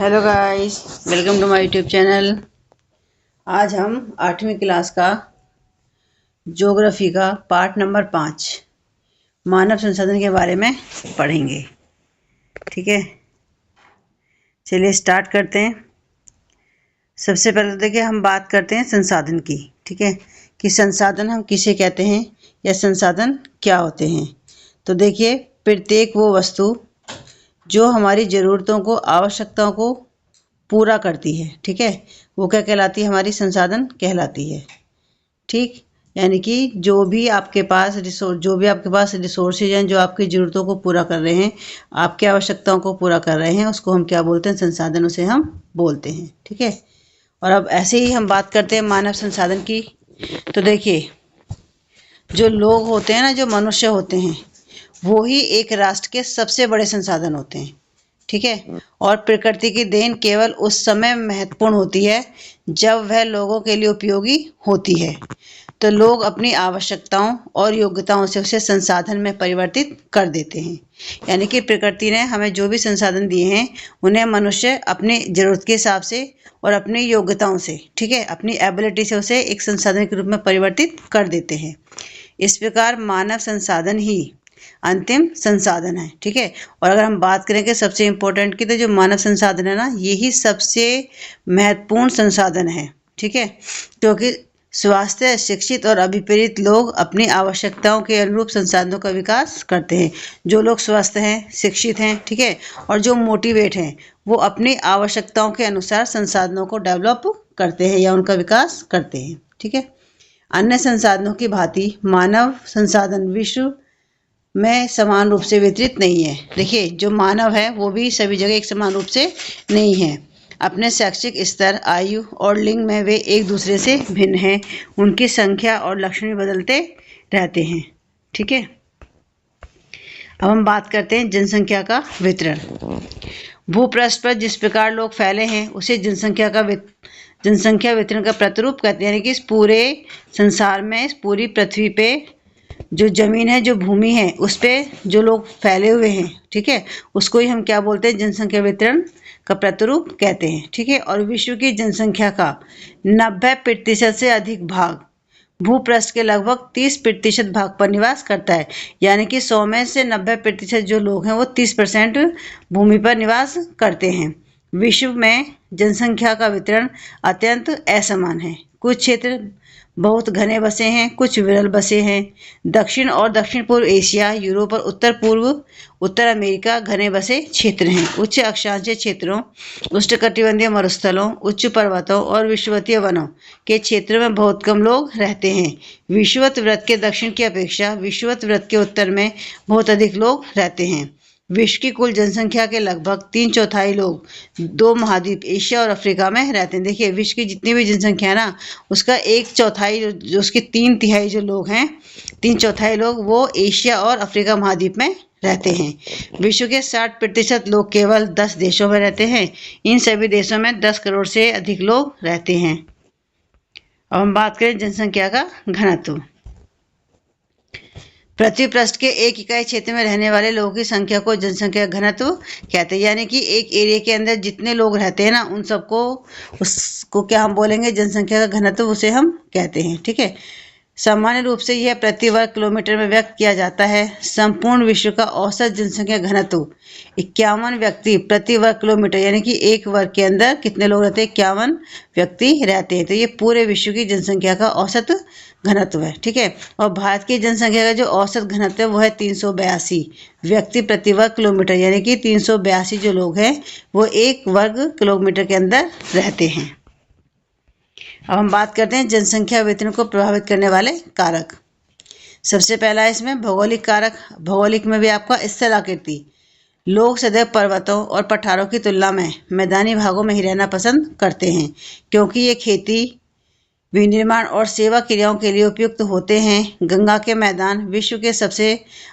Hello guys, welcome to my YouTube channel. आज हम 8वीं क्लास का ज्योग्राफी का पार्ट नंबर 5 मानव संसाधन के बारे में पढ़ेंगे। ठीक है, चलिए स्टार्ट करते हैं। सबसे पहले तो देखिए हम बात करते हैं संसाधन की। ठीक है, कि संसाधन हम किसे कहते हैं या संसाधन क्या होते हैं। तो देखिए, प्रत्येक वो वस्तु जो हमारी ज़रूरतों को, आवश्यकताओं को पूरा करती है, ठीक है, वो क्या कहलाती है? हमारी संसाधन कहलाती है। ठीक, यानी कि जो भी आपके पास रिसोर्सेज हैं, जो आपकी ज़रूरतों को पूरा कर रहे हैं, आपकी आवश्यकताओं को पूरा कर रहे हैं, उसको हम क्या बोलते हैं? संसाधन, उसे हम बोलते हैं। ठीक है, और अब ऐसे ही हम बात करते हैं मानव संसाधन की। तो देखिए, जो लोग होते हैं ना, जो मनुष्य होते हैं, वो ही एक राष्ट्र के सबसे बड़े संसाधन होते हैं। ठीक है, और प्रकृति की देन केवल उस समय महत्वपूर्ण होती है जब वह लोगों के लिए उपयोगी होती है। तो लोग अपनी आवश्यकताओं और योग्यताओं से उसे संसाधन में परिवर्तित कर देते हैं। यानी कि प्रकृति ने हमें जो भी संसाधन दिए हैं, उन्हें मनुष्य अपनी ज़रूरत के हिसाब से और अपनी योग्यताओं से, ठीक है, अपनी एबिलिटी से उसे एक संसाधन के रूप में परिवर्तित कर देते हैं। इस प्रकार मानव संसाधन ही अंतिम संसाधन है। ठीक है, और अगर हम बात करें कि सबसे इम्पोर्टेंट की, तो जो मानव संसाधन है ना, यही सबसे महत्वपूर्ण संसाधन है। ठीक है, क्योंकि स्वास्थ्य, शिक्षित और अभिप्रेरित लोग अपनी आवश्यकताओं के अनुरूप संसाधनों का विकास करते हैं। जो लोग स्वस्थ हैं, शिक्षित हैं, ठीक है, और जो मोटिवेट हैं, वो अपनी आवश्यकताओं के अनुसार संसाधनों को डेवलप करते हैं या उनका विकास करते हैं। ठीक है, अन्य संसाधनों की भांति मानव संसाधन विश्व में समान रूप से वितरित नहीं है। देखिए, जो मानव है वो भी सभी जगह एक समान रूप से नहीं है। अपने शैक्षिक स्तर, आयु और लिंग में वे एक दूसरे से भिन्न हैं। उनकी संख्या और लक्षण भी बदलते रहते हैं। ठीक है, अब हम बात करते हैं जनसंख्या का वितरण। भूपृष्ठ पर जिस प्रकार लोग फैले हैं, उसे जनसंख्या वितरण का प्रतिरूप कहते हैं। यानी कि इस पूरे संसार में, इस पूरी पृथ्वी पे जो जमीन है, जो भूमि है, उस पे जो लोग फैले हुए हैं, ठीक है, उसको ही हम क्या बोलते हैं? जनसंख्या वितरण का प्रतिरूप कहते हैं। ठीक है, और विश्व की जनसंख्या का 90% से अधिक भाग भूपृष्ठ के लगभग 30% भाग पर निवास करता है। यानी कि 100 में से 90% जो लोग हैं, वो 30% भूमि पर निवास करते हैं। विश्व में जनसंख्या का वितरण अत्यंत असमान है। कुछ क्षेत्र बहुत घने बसे हैं, कुछ विरल बसे हैं। दक्षिण और दक्षिण पूर्व एशिया, यूरोप और उत्तर पूर्व उत्तर अमेरिका घने बसे क्षेत्र हैं। उच्च अक्षांशीय क्षेत्रों, उष्णकटिबंधीय मरुस्थलों, उच्च पर्वतों और विषुवतीय वनों के क्षेत्रों में बहुत कम लोग रहते हैं। विषुवत वृत्त के दक्षिण की अपेक्षा विषुवत वृत्त के उत्तर में बहुत अधिक लोग रहते हैं। विश्व की कुल जनसंख्या के लगभग 3/4 लोग 2 महाद्वीप एशिया और अफ्रीका में रहते हैं। देखिए, विश्व की जितनी भी जनसंख्या है ना, उसका 1/4 जो उसके 3/3 जो लोग हैं, 3/4 लोग वो एशिया और अफ्रीका महाद्वीप में रहते हैं। विश्व के 60% लोग केवल 10 देशों में रहते हैं। इन सभी देशों में 10 करोड़ से अधिक लोग रहते हैं। अब हम बात करें जनसंख्या का घनत्व। पृथ्वी पृष्ठ के एक इकाई क्षेत्र में रहने वाले लोगों की संख्या को जनसंख्या घनत्व कहते हैं। यानी कि एक एरिया के अंदर जितने लोग रहते हैं ना, उन सबको, उसको क्या हम बोलेंगे? जनसंख्या का घनत्व, उसे हम कहते हैं। ठीक है, सामान्य रूप से यह प्रति वर्ग किलोमीटर में व्यक्त किया जाता है। संपूर्ण विश्व का औसत जनसंख्या घनत्व 51 व्यक्ति प्रति वर्ग किलोमीटर, यानी कि एक वर्ग के अंदर कितने लोग रहते हैं? 51 व्यक्ति रहते हैं। तो ये पूरे विश्व की जनसंख्या का औसत घनत्व है। ठीक है, और भारत की जनसंख्या का जो औसत घनत्व है वो है 382 व्यक्ति प्रति वर्ग किलोमीटर, यानी कि 382 जो लोग हैं वो एक वर्ग किलोमीटर के अंदर रहते हैं। अब हम बात करते हैं जनसंख्या वितरण को प्रभावित करने वाले कारक। सबसे पहला है इसमें भौगोलिक कारक। भौगोलिक में भी आपका स्थल आकृति। लोग सदैव पर्वतों और पठारों की तुलना में मैदानी भागों में ही रहना पसंद करते हैं, क्योंकि ये खेती, विनिर्माण और सेवा क्रियाओं के लिए उपयुक्त होते हैं। गंगा के मैदान विश्व के सबसे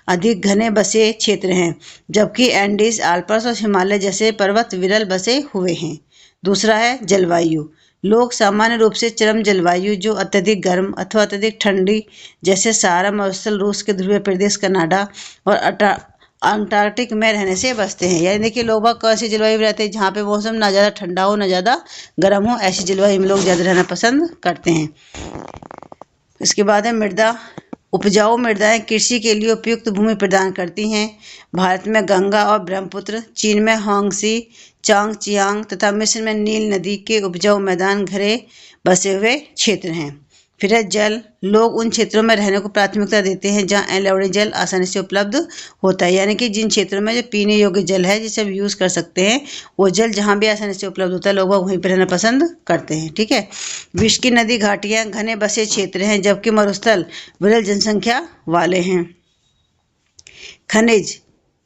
अधिक घने बसे क्षेत्र हैं, जबकि एंडीज, आल्प्स और हिमालय जैसे पर्वत विरल बसे हुए हैं। दूसरा है जलवायु। लोग सामान्य रूप से चरम जलवायु, जो अत्यधिक गर्म अथवा अत्यधिक ठंडी, जैसे सहारा मरुस्थल, रूस के ध्रुवीय प्रदेश, कनाडा और अंटार्कटिक में रहने से बचते हैं। यानी देखिए लोग बाग कैसी जलवायु में रहते हैं, जहाँ पे मौसम ना ज़्यादा ठंडा हो ना ज़्यादा गर्म हो, ऐसी जलवायु में लोग ज़्यादा रहना पसंद करते हैं। इसके बाद है मृदा। उपजाऊ मृदाएं कृषि के लिए उपयुक्त भूमि प्रदान करती हैं। भारत में गंगा और ब्रह्मपुत्र, चीन में होंगसी, चांगचियांग तथा मिस्र में नील नदी के उपजाऊ मैदान घरे बसे हुए क्षेत्र हैं। फिर है जल। लोग उन क्षेत्रों में रहने को प्राथमिकता देते हैं जहाँ अनएवरेज जल आसानी से उपलब्ध होता है। यानी कि जिन क्षेत्रों में जो पीने योग्य जल है जिसे हम यूज़ कर सकते हैं, वो जल जहाँ भी आसानी से उपलब्ध होता है लोग वहीं पर रहना पसंद करते हैं। ठीक है। विश्व की नदी घाटियाँ घने बसे क्षेत्र हैं, जबकि मरुस्थल विरल जनसंख्या वाले हैं।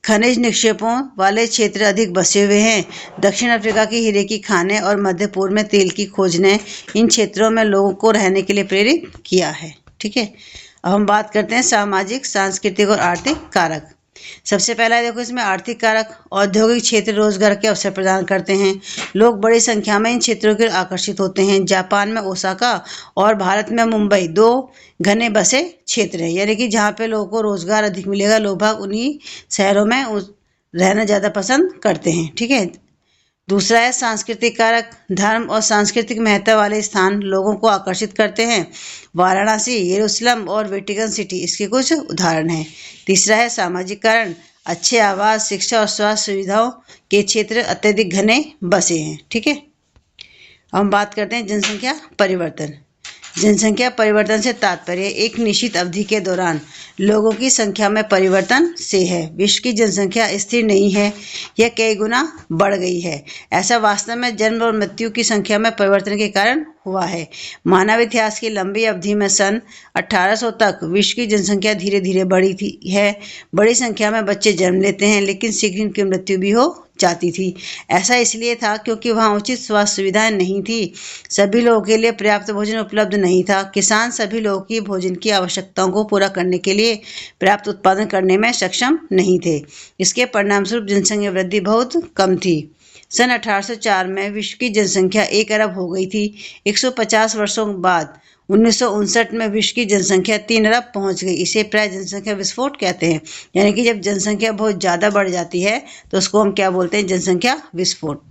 खनिज निक्षेपों वाले क्षेत्र अधिक बसे हुए हैं। दक्षिण अफ्रीका की हीरे की खानें और मध्य पूर्व में तेल की खोज ने इन क्षेत्रों में लोगों को रहने के लिए प्रेरित किया है। ठीक है। अब हम बात करते हैं सामाजिक, सांस्कृतिक और आर्थिक कारक। सबसे पहला देखो इसमें आर्थिक कारक। औद्योगिक क्षेत्र रोजगार के अवसर प्रदान करते हैं। लोग बड़ी संख्या में इन क्षेत्रों की ओर आकर्षित होते हैं। जापान में ओसाका और भारत में मुंबई 2 घने बसे क्षेत्र हैं। यानी कि जहाँ पे लोगों को रोजगार अधिक मिलेगा, लोग भाग उन्हीं शहरों में रहना ज़्यादा पसंद करते हैं। ठीक है। दूसरा है सांस्कृतिक कारक। धर्म और सांस्कृतिक महत्व वाले स्थान लोगों को आकर्षित करते हैं। वाराणसी, यरूशलेम और वेटिकन सिटी इसके कुछ उदाहरण हैं। तीसरा है सामाजिक कारण। अच्छे आवास, शिक्षा और स्वास्थ्य सुविधाओं के क्षेत्र अत्यधिक घने बसे हैं। ठीक है। हम बात करते हैं जनसंख्या परिवर्तन। जनसंख्या परिवर्तन से तात्पर्य एक निश्चित अवधि के दौरान लोगों की संख्या में परिवर्तन से है। विश्व की जनसंख्या स्थिर नहीं है, यह कई गुना बढ़ गई है। ऐसा वास्तव में जन्म और मृत्यु की संख्या में परिवर्तन के कारण हुआ है। मानव इतिहास की लंबी अवधि में सन 1800 तक विश्व की जनसंख्या धीरे धीरे बढ़ी थी है। बड़ी संख्या में बच्चे जन्म लेते हैं, लेकिन शीघ्र उनकी मृत्यु भी हो जाती थी। ऐसा इसलिए था क्योंकि वहाँ उचित स्वास्थ्य सुविधाएं नहीं थी, सभी लोगों के लिए पर्याप्त भोजन उपलब्ध नहीं था। किसान सभी लोगों की भोजन की आवश्यकताओं को पूरा करने के लिए पर्याप्त उत्पादन करने में सक्षम नहीं थे। इसके परिणामस्वरूप जनसंख्या वृद्धि बहुत कम थी। सन 1804 में विश्व की जनसंख्या 1 अरब हो गई थी। 150 वर्षों बाद 1959 में विश्व की जनसंख्या 3 अरब पहुंच गई। इसे प्राय जनसंख्या विस्फोट कहते हैं। यानी कि जब जनसंख्या बहुत ज़्यादा बढ़ जाती है तो उसको हम क्या बोलते हैं, जनसंख्या विस्फोट।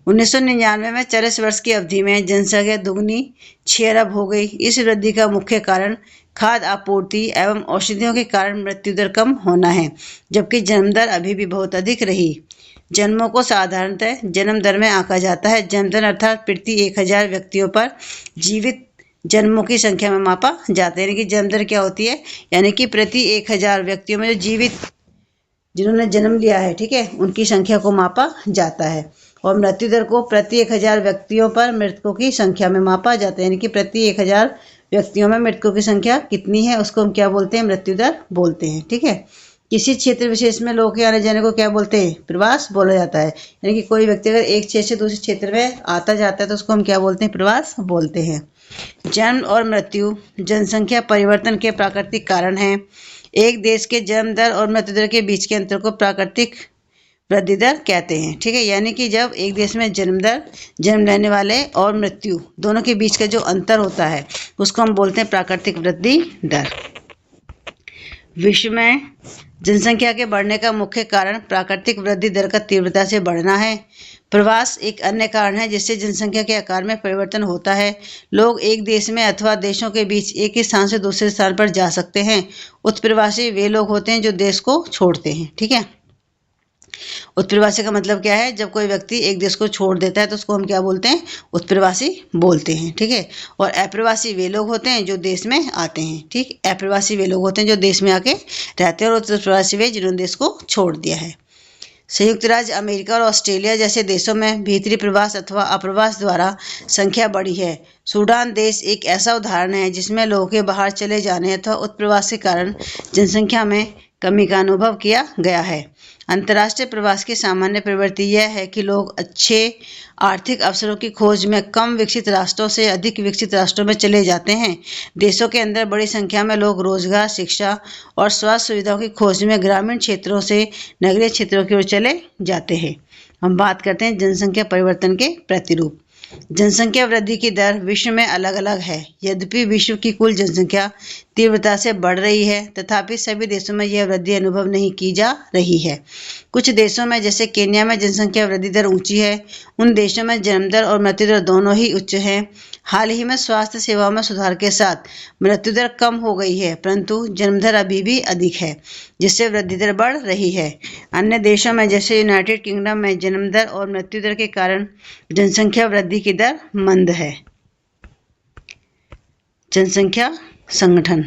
1999 में 40 वर्ष की अवधि में जनसंख्या दुगनी 6 अरब हो गई। इस वृद्धि का मुख्य कारण खाद्य आपूर्ति एवं औषधियों के कारण मृत्यु दर कम होना है, जबकि जन्म दर अभी भी बहुत अधिक रही। जन्मों को साधारणतः जन्म दर में आंका जाता है। जन्म दर अर्थात प्रति 1000 व्यक्तियों पर जीवित जन्मों की संख्या में मापा जाता है। यानी कि जन्म दर क्या होती है, यानी कि प्रति 1000 व्यक्तियों में जो जीवित जिन्होंने जन्म लिया है, ठीक है, उनकी संख्या को मापा जाता है। और मृत्यु दर को प्रति 1000 व्यक्तियों पर मृतकों की संख्या में मापा जाता है। यानी कि प्रति 1000 व्यक्तियों में मृतकों की संख्या कितनी है उसको हम क्या बोलते हैं, मृत्यु दर बोलते हैं। ठीक है। किसी क्षेत्र विशेष में लोगों के आने जाने को क्या बोलते हैं, प्रवास बोला जाता है। यानी कि कोई व्यक्ति अगर एक क्षेत्र से दूसरे क्षेत्र में आता जाता है तो उसको हम क्या बोलते हैं, प्रवास बोलते हैं। जन्म और मृत्यु जनसंख्या परिवर्तन के प्राकृतिक कारण हैं। एक देश के जन्म दर और मृत्यु दर के बीच के अंतर को प्राकृतिक वृद्धि दर कहते हैं। ठीक है। यानी कि जब एक देश में जन्म दर, जन्म लेने वाले और मृत्यु दोनों के बीच का जो अंतर होता है उसको हम बोलते हैं प्राकृतिक वृद्धि दर। विश्व में जनसंख्या के बढ़ने का मुख्य कारण प्राकृतिक वृद्धि दर का तीव्रता से बढ़ना है। प्रवास एक अन्य कारण है जिससे जनसंख्या के आकार में परिवर्तन होता है। लोग एक देश में अथवा देशों के बीच एक ही स्थान से दूसरे स्थान पर जा सकते हैं। उत्प्रवासी वे लोग होते हैं जो देश को छोड़ते हैं। ठीक है। उत्प्रवासी का मतलब क्या है, जब कोई व्यक्ति एक देश को छोड़ देता है तो उसको हम क्या बोलते हैं, उत्प्रवासी बोलते हैं। ठीक है। और अप्रवासी वे लोग होते हैं जो देश में आते हैं। ठीक, अप्रवासी वे लोग होते हैं जो देश में आके रहते हैं और उत्प्रवासी वे जिन्होंने देश को छोड़ दिया है। संयुक्त राज्य अमेरिका और ऑस्ट्रेलिया जैसे देशों में भीतरी प्रवास अथवा अप्रवास द्वारा संख्या बढ़ी है। सूडान देश एक ऐसा उदाहरण है जिसमें लोगों के बाहर चले जाने अथवा उत्प्रवास के कारण जनसंख्या में कमी का अनुभव किया गया है। अंतर्राष्ट्रीय प्रवास की सामान्य प्रवृत्ति यह है कि लोग अच्छे आर्थिक अवसरों की खोज में कम विकसित राष्ट्रों से अधिक विकसित राष्ट्रों में चले जाते हैं। देशों के अंदर बड़ी संख्या में लोग रोजगार, शिक्षा और स्वास्थ्य सुविधाओं की खोज में ग्रामीण क्षेत्रों से नगरीय क्षेत्रों की ओर चले जाते हैं। हम बात करते हैं जनसंख्या परिवर्तन के प्रतिरूप। जनसंख्या वृद्धि की दर विश्व में अलग अलग है। यद्यपि विश्व की कुल जनसंख्या तीव्रता से बढ़ रही है, तथापि सभी देशों में यह वृद्धि अनुभव नहीं की जा रही है। कुछ देशों में जैसे केन्या में जनसंख्या वृद्धि दर ऊंची है। उन देशों में जन्म दर और मृत्यु दर दोनों ही उच्च हैं। हाल ही में स्वास्थ्य सेवाओं में सुधार के साथ मृत्यु दर कम हो गई है, परंतु जन्म दर अभी भी अधिक है, जिससे वृद्धि दर बढ़ रही है। अन्य देशों में जैसे यूनाइटेड किंगडम में जन्म दर और मृत्यु दर के कारण जनसंख्या वृद्धि की दर मंद है। जनसंख्या संगठन।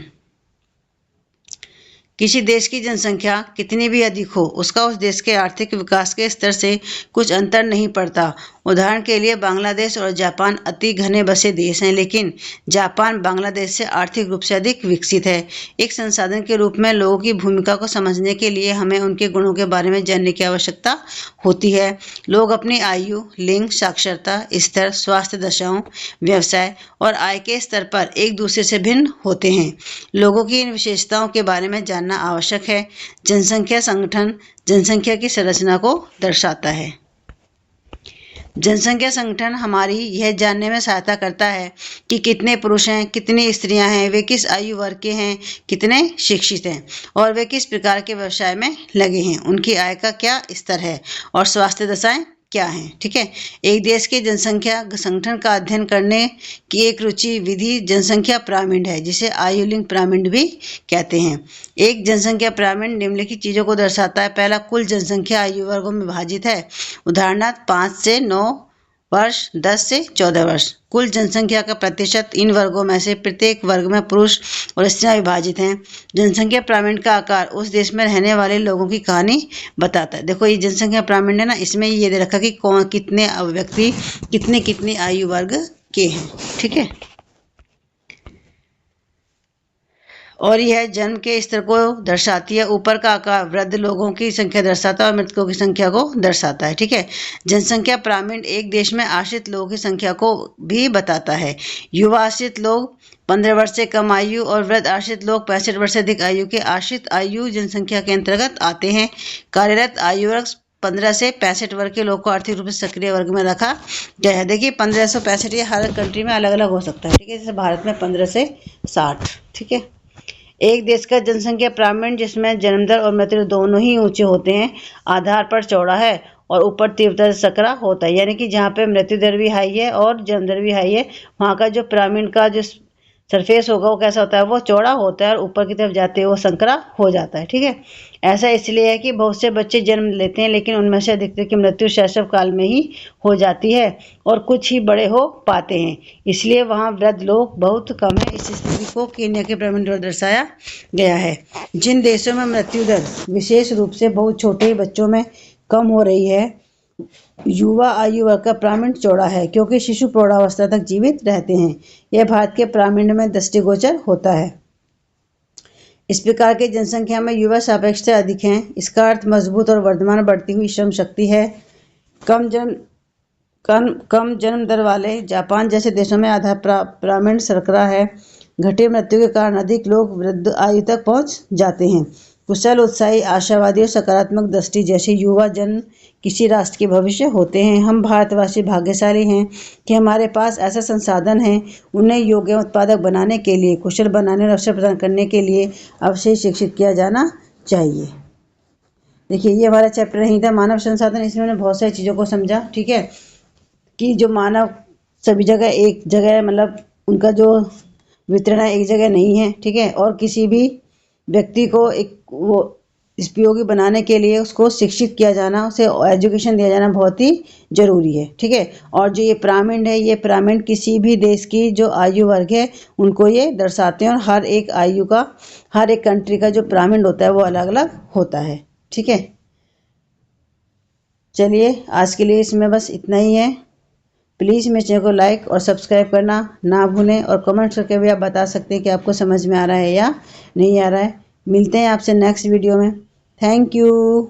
किसी देश की जनसंख्या कितनी भी अधिक हो, उसका उस देश के आर्थिक विकास के स्तर से कुछ अंतर नहीं पड़ता। उदाहरण के लिए बांग्लादेश और जापान अति घने बसे देश हैं, लेकिन जापान बांग्लादेश से आर्थिक रूप से अधिक विकसित है। एक संसाधन के रूप में लोगों की भूमिका को समझने के लिए हमें उनके गुणों के बारे में जानने की आवश्यकता होती है। लोग अपनी आयु, लिंग, साक्षरता स्तर, स्वास्थ्य दशाओं, व्यवसाय और आय के स्तर पर एक दूसरे से भिन्न होते हैं। लोगों की इन विशेषताओं के बारे में जानना आवश्यक है। जनसंख्या संगठन जनसंख्या की संरचना को दर्शाता है। जनसंख्या संगठन हमारी यह जानने में सहायता करता है कि कितने पुरुष हैं, कितनी स्त्रियां हैं, वे किस आयु वर्ग के हैं, कितने शिक्षित हैं और वे किस प्रकार के व्यवसाय में लगे हैं, उनकी आय का क्या स्तर है और स्वास्थ्य दशाएं क्या हैं। ठीक है। एक देश के जनसंख्या संगठन का अध्ययन करने की एक रुचि विधि जनसंख्या पिरामिड है, जिसे आयु लिंक पिरामिड भी कहते हैं। एक जनसंख्या पिरामिड निम्नलिखित चीजों को दर्शाता है। पहला, कुल जनसंख्या आयु वर्गों में विभाजित है। उदाहरणार्थ 5 से 9 वर्ष, 10 से 14 वर्ष। कुल जनसंख्या का प्रतिशत इन वर्गों में से प्रत्येक वर्ग में पुरुष और स्त्रियां विभाजित हैं। जनसंख्या पिरामिड का आकार उस देश में रहने वाले लोगों की कहानी बताता है। देखो ये जनसंख्या पिरामिड है ना, इसमें ये दे रखा कि कौन कितने व्यक्ति कितने आयु वर्ग के हैं। ठीक है। और यह जन्म के स्तर को दर्शाती है। ऊपर का आकार वृद्ध लोगों की संख्या दर्शाता है और मृतकों की संख्या को दर्शाता है। ठीक है। जनसंख्या पिरामिड एक देश में आश्रित लोगों की संख्या को भी बताता है। युवा आश्रित लोग 15 वर्ष से कम आयु और वृद्ध आश्रित लोग 65 वर्ष से अधिक आयु के आश्रित आयु जनसंख्या के अंतर्गत आते हैं। कार्यरत आयु वर्ग 15 से 65 वर्ग के लोग को आर्थिक रूप से सक्रिय वर्ग में रखा गया है। देखिए 15 से 65 ये हर कंट्री में अलग अलग हो सकता है। ठीक है। जैसे भारत में 15 से 60। ठीक है। एक देश का जनसंख्या पिरामिड जिसमें जन्म दर और मृत्यु दर दोनों ही ऊंचे होते हैं, आधार पर चौड़ा है और ऊपर तीव्रता से सकरा होता है। यानी कि जहाँ पे मृत्यु दर भी हाई है और जन्म दर भी हाई है, वहाँ का जो पिरामिड का जो सरफेस होगा वो कैसा होता है, वो चौड़ा होता है और ऊपर की तरफ जाते हुए वो संकरा हो जाता है। ठीक है। ऐसा इसलिए है कि बहुत से बच्चे जन्म लेते हैं, लेकिन उनमें से अधिकतर की मृत्यु शैशव काल में ही हो जाती है और कुछ ही बड़े हो पाते हैं। इसलिए वहाँ वृद्ध लोग बहुत कम है। इस स्थिति को केन्या के पिरामिड द्वारा दर्शाया गया है। जिन देशों में मृत्यु दर विशेष रूप से बहुत छोटे बच्चों में कम हो रही है, युवा आयु वर्ग का पिरामिड चौड़ा है, क्योंकि शिशु प्रौढ़ावस्था तक जीवित रहते हैं। यह भारत के पिरामिड में दृष्टिगोचर होता है। इस प्रकार के जनसंख्या में युवा सापेक्षता अधिक हैं। इसका अर्थ मजबूत और वर्धमान बढ़ती हुई श्रम शक्ति है। कम जन्म दर वाले जापान जैसे देशों में आधा पिरामिड सरकरा है। घटे मृत्यु के कारण अधिक लोग वृद्ध आयु तक पहुंच जाते हैं। कुशल, उत्साही, आशावादी और सकारात्मक दृष्टि जैसे युवा जन किसी राष्ट्र के भविष्य होते हैं। हम भारतवासी भाग्यशाली हैं कि हमारे पास ऐसा संसाधन है। उन्हें योग्य उत्पादक बनाने के लिए, कुशल बनाने और अवसर प्रदान करने के लिए अवश्य शिक्षित किया जाना चाहिए। देखिए ये हमारा चैप्टर नहीं था मानव संसाधन। इसमें मैंने बहुत सारी चीज़ों को समझा। ठीक है। कि जो मानव सभी जगह एक जगह, मतलब उनका जो वितरण है एक जगह नहीं है। ठीक है। और किसी भी व्यक्ति को एक वो उपयोगी बनाने के लिए उसको शिक्षित किया जाना, उसे एजुकेशन दिया जाना बहुत ही जरूरी है। ठीक है। और जो ये पिरामिड है, ये पिरामिड किसी भी देश की जो आयु वर्ग है उनको ये दर्शाते हैं और हर एक आयु का, हर एक कंट्री का जो पिरामिड होता है वो अलग अलग होता है। ठीक है। चलिए आज के लिए इसमें बस इतना ही है। प्लीज़ मेरे चैनल को लाइक और सब्सक्राइब करना ना भूलें और कमेंट करके भी आप बता सकते हैं कि आपको समझ में आ रहा है या नहीं आ रहा है। मिलते हैं आपसे नेक्स्ट वीडियो में। Thank you.